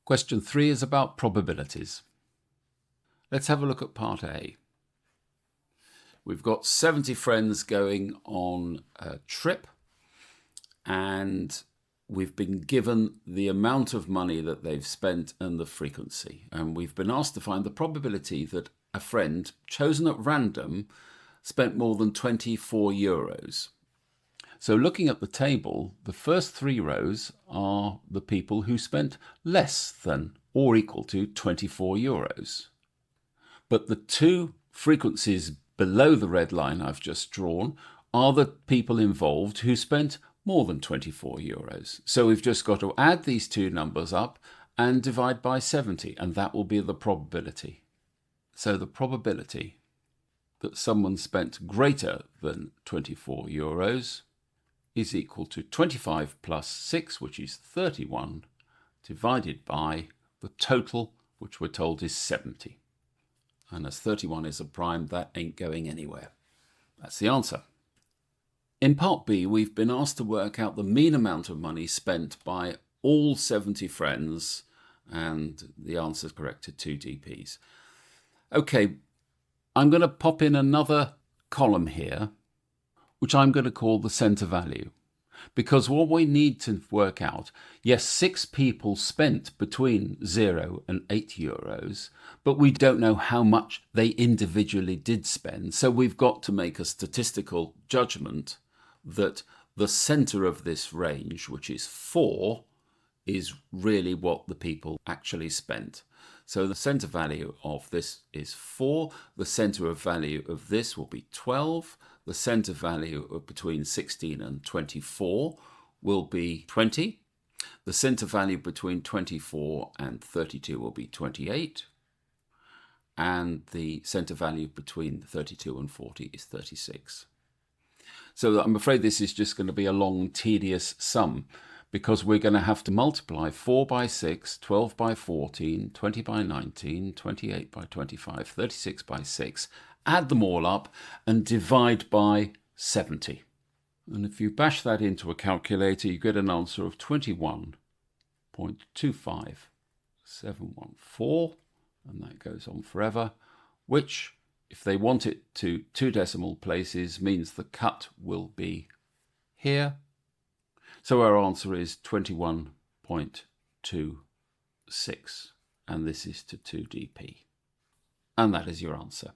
Question 3 is about probabilities. Let's have a look at part A. We've got 70 friends going on a trip, and we've been given the amount of money that they've spent and the frequency. And we've been asked to find the probability that a friend chosen at random spent more than 24 euros. So looking at the table, the first 3 rows are the people who spent less than or equal to 24 euros. But the 2 frequencies below the red line I've just drawn are the people involved who spent more than 24 euros. So we've just got to add these 2 numbers up and divide by 70, and that will be the probability. So the probability that someone spent greater than 24 euros is equal to 25 plus 6, which is 31, divided by the total, which we're told is 70. And as 31 is a prime, that ain't going anywhere. That's the answer. In part B, we've been asked to work out the mean amount of money spent by all 70 friends, and the answer is correct to 2 DPs. Okay, I'm going to pop in another column here, which I'm going to call the centre value. Because what we need to work out, yes, 6 people spent between 0 and 8 euros, but we don't know how much they individually did spend. So we've got to make a statistical judgment that the centre of this range, which is 4, is really what the people actually spent. So the centre value of this is 4. The centre of value of this will be 12. The centre value of between 16 and 24 will be 20. The centre value between 24 and 32 will be 28. And the centre value between 32 and 40 is 36. So I'm afraid this is just going to be a long, tedious sum, because we're going to have to multiply 4 by 6, 12 by 14, 20 by 19, 28 by 25, 36 by 6, add them all up and divide by 70. And if you bash that into a calculator, you get an answer of 21.25714, and that goes on forever, which, if they want it to 2 decimal places, means the cut will be here. So our answer is 21.26, and this is to 2 DP. And that is your answer.